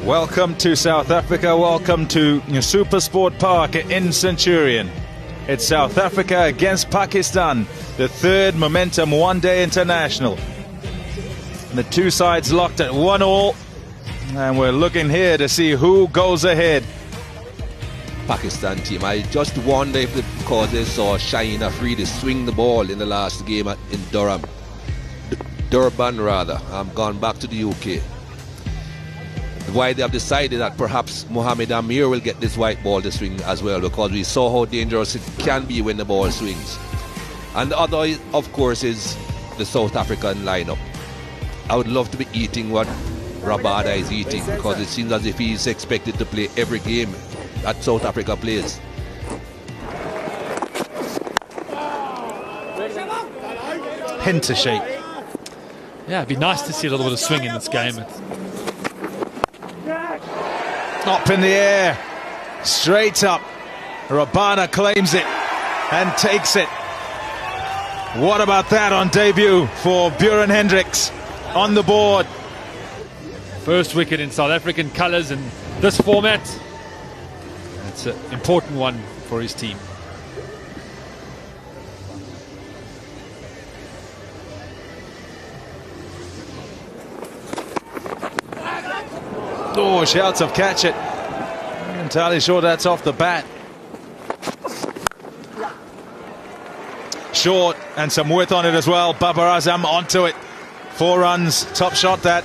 Welcome to South Africa, welcome to Supersport Park in Centurion. It's South Africa against Pakistan, the third Momentum One-Day International. The two sides locked at 1-1, and we're looking here to see who goes ahead. Pakistan team, I just wonder if because they saw Shaheen Afridi swing the ball in the last game in Durban rather, gone back to the UK. Why they have decided that perhaps Mohamed Amir will get this white ball to swing as well, because we saw how dangerous it can be when the ball swings. And the other, of course, is the South African lineup. I would love to be eating what Rabada is eating, because it seems as if he's expected to play every game that South Africa plays. Hinter shape. Yeah, it'd be nice to see a little bit of swing in this game. Up in the air, straight up. Rabada claims it and takes it. What about that on debut for Buren Hendricks on the board? First wicket in South African colours in this format. It's an important one for his team. Oh, shouts of catch it. I'm entirely sure that's off the bat. Short and some width on it as well. Babar Azam onto it. 4 runs, top shot that.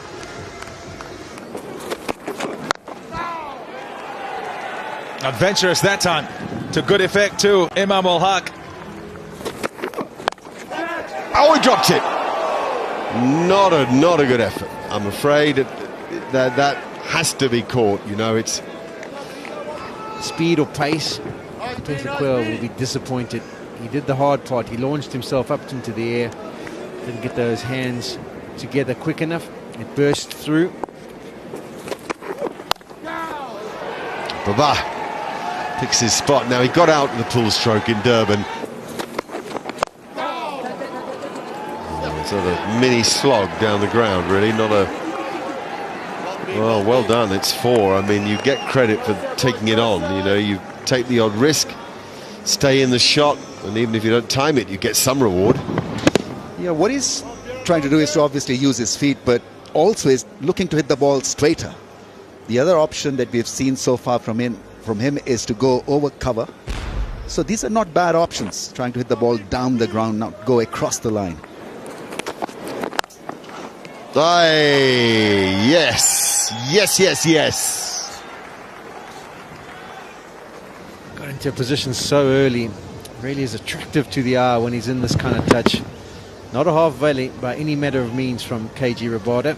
Adventurous that time. To good effect too, Imam Ul Haq. Oh, he dropped it. Not a good effort. I'm afraid that has to be caught. You know, it's speed or pace. Pesequel will be disappointed. He did the hard part. He launched himself up into the air. Didn't get those hands together quick enough. It burst through. Baba picks his spot. Now he got out of the pull stroke in Durban. Sort of mini slog down the ground, really. Not a... Well done. It's 4. I mean, you get credit for taking it on. You know, you take the odd risk, stay in the shot, and even if you don't time it, you get some reward. Yeah, what he's trying to do is to obviously use his feet, but also is looking to hit the ball straighter. The other option that we've seen so far from him is to go over cover. So these are not bad options, trying to hit the ball down the ground, not go across the line. Yes. Got into a position so early. Really is attractive to the eye when he's in this kind of touch. Not a half volley by any matter of means from KG Rabada.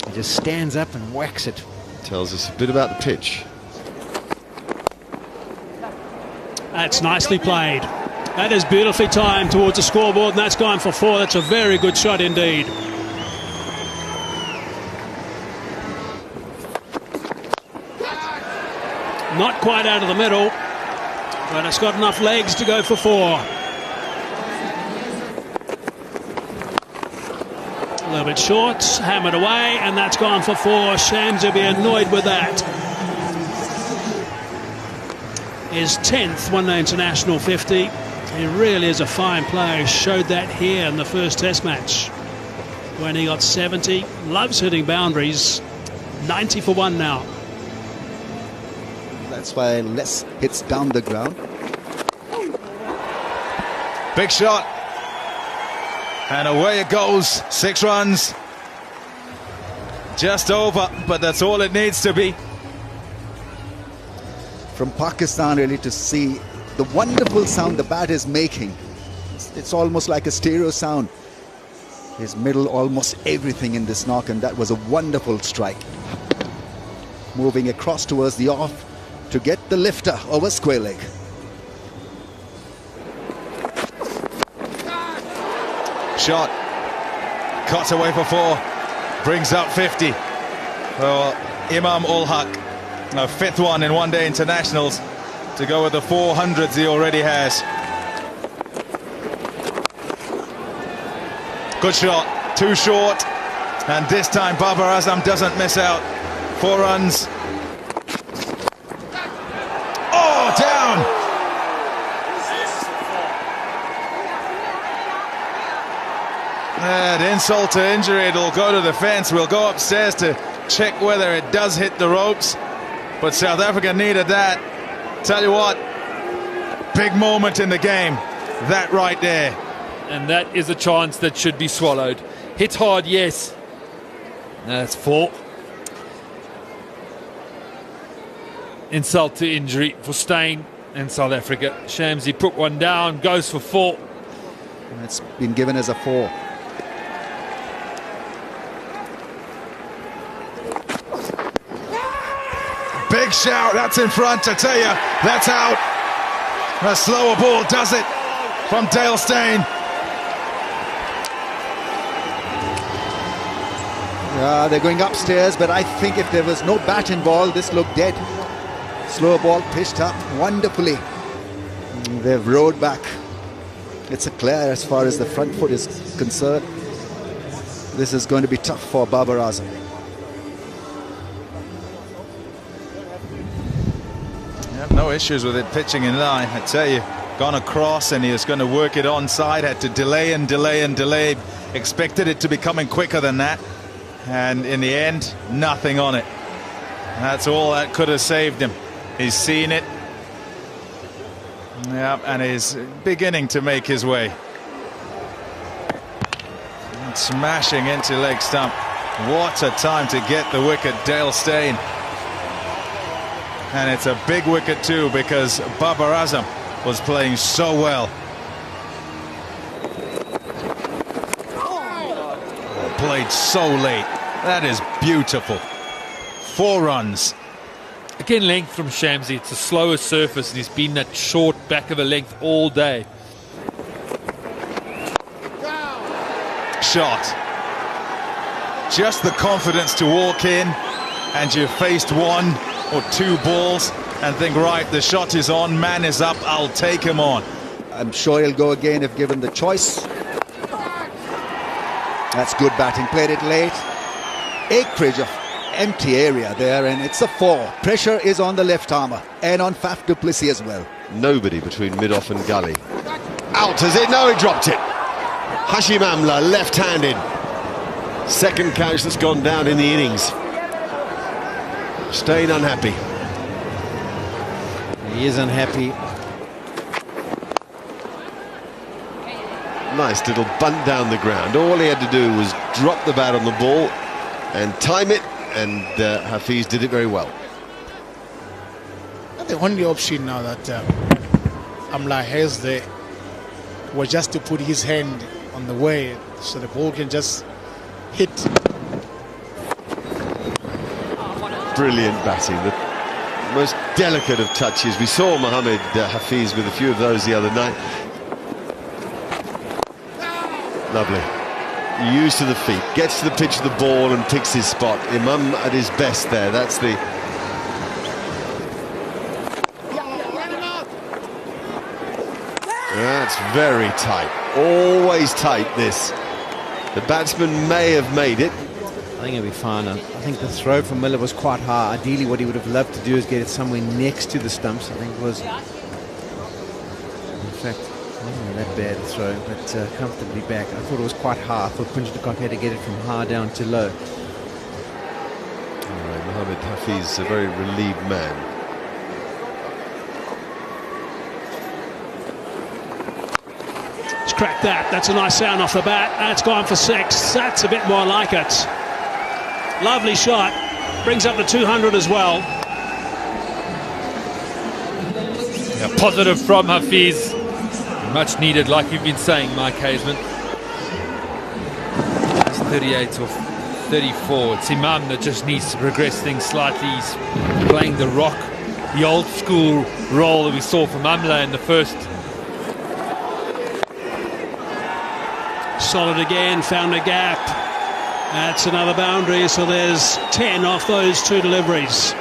He just stands up and whacks it. Tells us a bit about the pitch. That's nicely played. That is beautifully timed towards the scoreboard, and that's gone for 4. That's a very good shot indeed. Not quite out of the middle, but it's got enough legs to go for 4. A little bit short, hammered away, and that's gone for 4. Shame to be annoyed with that. His 10th one-day international 50. He really is a fine player. He showed that here in the first test match when he got 70. Loves hitting boundaries. 90 for 1 now. That's why less hits down the ground. Big shot. And away it goes. 6 runs. Just over, but that's all it needs to be. From Pakistan, really, to see the wonderful sound the bat is making. It's almost like a stereo sound. His middle, almost everything in this knock, and that was a wonderful strike. Moving across towards the off to get the lifter over square leg. Shot. Cuts away for 4. Brings up 50. Well, Imam Ul Haq, a 5th one in one-day internationals, to go with the 400s he already has. Good shot. Too short. And this time Babar Azam doesn't miss out. 4 runs. Oh, down! And insult to injury, it'll go to the fence. We'll go upstairs to check whether it does hit the ropes. But South Africa needed that. Tell you what, big moment in the game. That right there. And that is a chance that should be swallowed. Hit hard, yes. That's 4. Insult to injury for Steyn and South Africa. Shamsi put one down, goes for 4. And it's been given as a 4. Big shout, that's in front, I tell you, that's out. A slower ball does it from Dale Steyn. They're going upstairs, but I think if there was no bat involved, this looked dead. Slower ball pitched up wonderfully. They've rowed back. It's a clear as far as the front foot is concerned. This is going to be tough for Babar Azam. No issues with it pitching in line, I tell you. Gone across and he was going to work it onside, had to delay and delay and delay. Expected it to be coming quicker than that. And in the end, nothing on it. That's all that could have saved him. He's seen it. Yeah, and he's beginning to make his way. And smashing into leg stump. What a time to get the wicket, Dale Steyn. And it's a big wicket too, because Babar Azam was playing so well. Played so late. That is beautiful. 4 runs. Again, length from Shamsi. It's a slower surface, and he's been that short back of a length all day. Shot. Just the confidence to walk in, and you've faced 1 or 2 balls and think, right, the shot is on, man is up, I'll take him on. I'm sure he'll go again if given the choice. That's good batting, played it late. Acreage of empty area there, and it's a 4. Pressure is on the left armour and on Faf du Plessis as well. Nobody between mid-off and gully. Out, is it? No, he dropped it. Hashim Amla, left-handed. Second catch that's gone down in the innings. Steyn unhappy. He is unhappy. Nice little bunt down the ground. All he had to do was drop the bat on the ball and time it, and Hafiz did it very well. The only option now that Amla has there was just to put his hand on the way so the ball can just hit. Brilliant batting, the most delicate of touches. We saw Mohamed Hafiz with a few of those the other night. Lovely. Used to the feet, gets to the pitch of the ball and picks his spot. Imam at his best there. That's the... That's very tight. Always tight, this. The batsman may have made it. I think it'll be fine. I think the throw from Miller was quite high. Ideally, what he would have loved to do is get it somewhere next to the stumps. I think it was, in fact, wasn't that bad a throw, but comfortably back. I thought it was quite high. I thought Punj de Kock had to get it from high down to low. All right, Mohamed Hafiz, a very relieved man. Let's crack that. That's a nice sound off the bat. That's gone for 6. That's a bit more like it. Lovely shot. Brings up the 200 as well. Yeah, positive from Hafiz. Much needed, like you've been saying, Mike Hazeman. It's 38 or 34. It's Imam that just needs to progress things slightly. He's playing the rock, the old school role that we saw from Amla in the first. Solid again, found a gap. That's another boundary, so there's 10 off those 2 deliveries.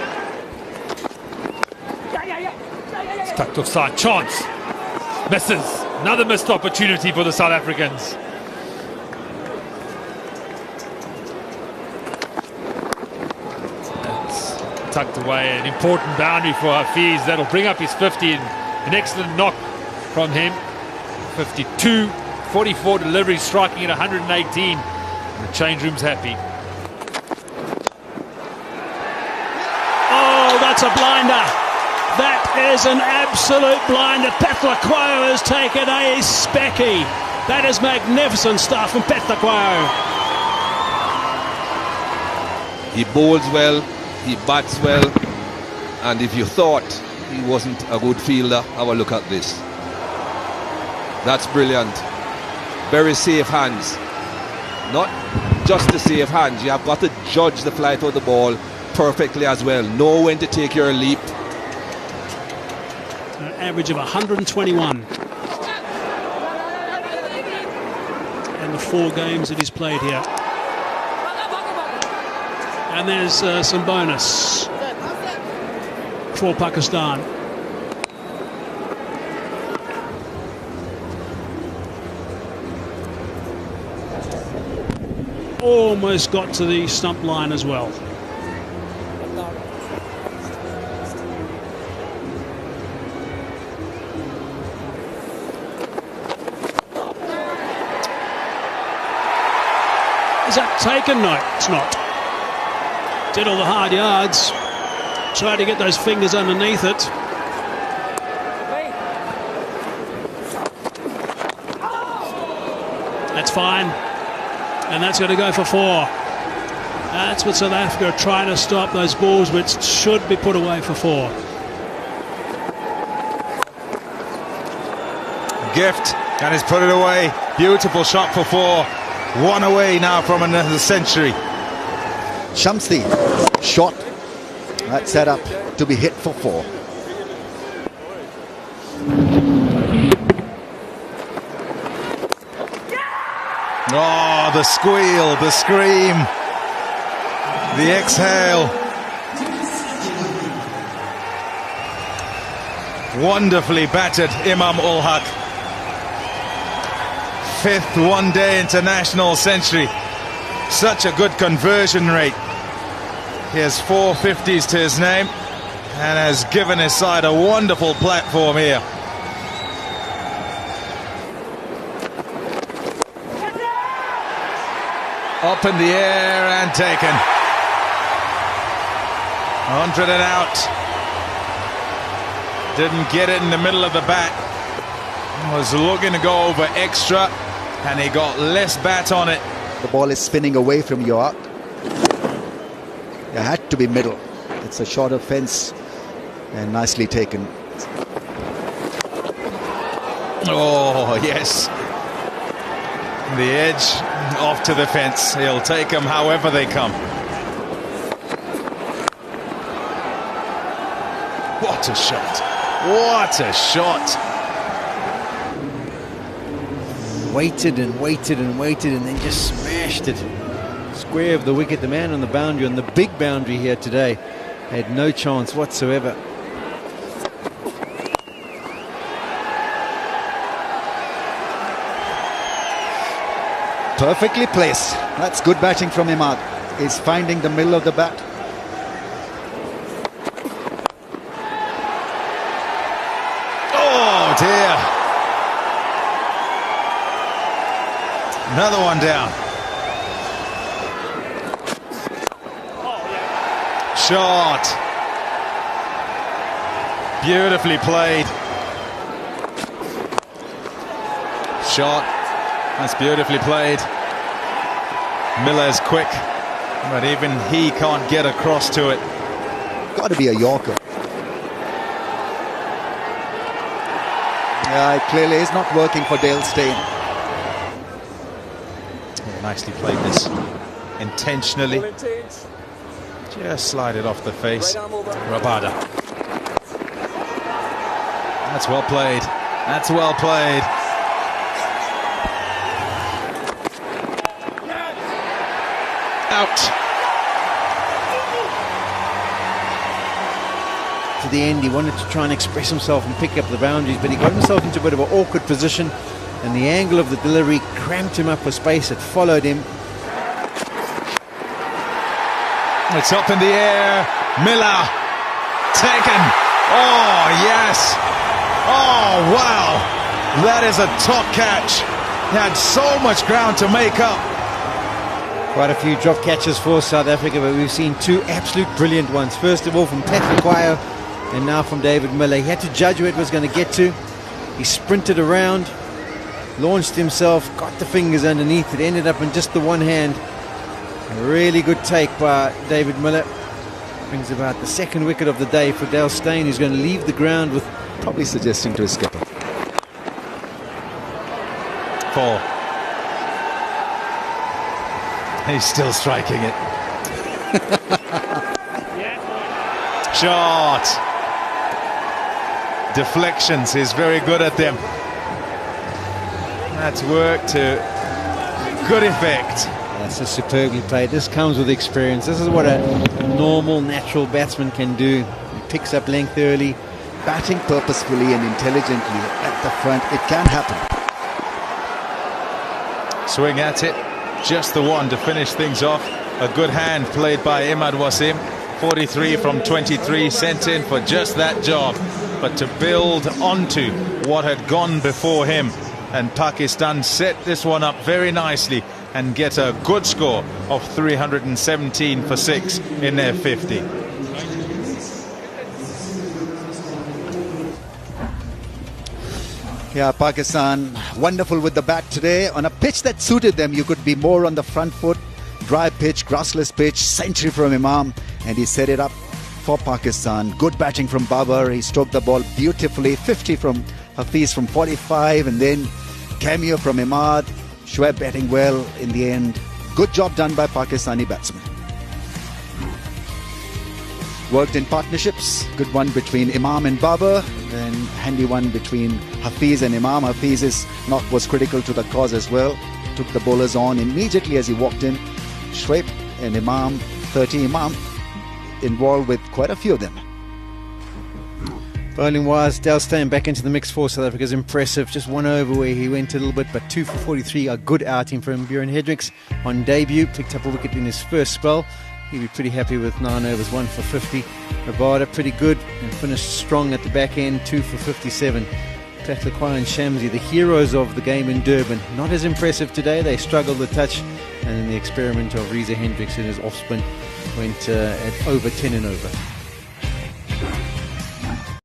Tucked offside, chance. Misses. Another missed opportunity for the South Africans. tucked away. An important boundary for Hafiz. That'll bring up his 50. An excellent knock from him. 52, 44 deliveries, striking at 118. And the change room's happy. Oh, that's a blinder. That is an absolute blinder. Petlaquao has taken a specky. That is magnificent stuff from Petlaquao. He bowls well, he bats well, and if you thought he wasn't a good fielder, have a look at this. That's brilliant. Very safe hands. Not just the safe hands, you have got to judge the flight of the ball perfectly as well. Know when to take your leap. An average of 121 in the 4 games that he's played here. And there's some bonus for Pakistan. Almost got to the stump line as well. Is that taken? No, it's not. Did all the hard yards. Tried to get those fingers underneath it. That's fine. And that's going to go for 4. That's what South Africa are trying to stop, those balls which should be put away for 4. Gift, and he's put it away. Beautiful shot for 4. 1 away now from another century. Shamsi, shot. That's set up to be hit for 4. Oh, the squeal, the scream, the exhale. Wonderfully battered Imam Ul Haq. 5th one-day international century. Such a good conversion rate. He has 4 50s to his name and has given his side a wonderful platform here. Up in the air and taken. 100 and out. Didn't get it in the middle of the bat. Was looking to go over extra and he got less bat on it. The ball is spinning away from your arc. It had to be middle. It's a shorter fence and nicely taken. Oh, yes. The edge off to the fence. He'll take them however they come. What a shot. What a shot. Waited and waited and waited and then just smashed it. Square of the wicket, the man on the boundary, on the big boundary here today, had no chance whatsoever. Perfectly placed. That's good batting from Imad. He's finding the middle of the bat. Oh dear. Another one down. Shot. Beautifully played. Shot. That's beautifully played. Miller's quick, but even he can't get across to it. Got to be a Yorker. Yeah, it clearly is not working for Dale Steyn. Nicely played this. Intentionally. Just slide it off the face. Rabada. That's well played. That's well played. Out. To the end, he wanted to try and express himself and pick up the boundaries, but he got himself into a bit of an awkward position, and the angle of the delivery cramped him up for space. It followed him. It's up in the air. Miller. Taken. Oh, yes. Oh, wow. That is a top catch. He had so much ground to make up. Quite a few drop catches for South Africa, but we've seen two absolute brilliant ones. First of all from Patrick Quayo, and now from David Miller. He had to judge where it was going to get to. He sprinted around, launched himself, got the fingers underneath. It ended up in just the one hand. A really good take by David Miller. Brings about the second wicket of the day for Dale Steyn, who's going to leave the ground with... Probably suggesting to his skipper. 4. He's still striking it. Shot. Deflections, he's very good at them. That's worked to good effect. That's a superbly played. This comes with experience. This is what a normal, natural batsman can do. He picks up length early. Batting purposefully and intelligently at the front, it can happen. Swing at it. Just the one to finish things off. A good hand played by Imad Wasim. 43 from 23, sent in for just that job. But to build onto what had gone before him. And Pakistan set this one up very nicely and get a good score of 317 for 6 in their 50. Yeah, Pakistan wonderful with the bat today. On a pitch that suited them, you could be more on the front foot. Dry pitch, grassless pitch, century from Imam, and he set it up for Pakistan. Good batting from Babar. He stroked the ball beautifully. 50 from Hafiz from 45, and then cameo from Imad. Shoaib batting well in the end. Good job done by Pakistani batsmen. Worked in partnerships. Good one between Imam and Babar. Then handy one between Hafiz and Imam. Hafiz's knock was critical to the cause as well. Took the bowlers on immediately as he walked in. Shoaib and Imam, 30. Imam involved with quite a few of them. Bowling wise, Dale Steyn back into the mix for South Africa is impressive. Just one over where he went a little bit, but 2 for 43, a good outing from Bjorn Hendricks on debut. Picked up a wicket in his first spell. He'll be pretty happy with 9 overs, 1 for 50. Rabada pretty good and finished strong at the back end, 2 for 57. Patrick Quayo and Shamsi, the heroes of the game in Durban, not as impressive today. They struggled the touch, and then the experiment of Reza Hendricks in his off spin went at over 10 and over.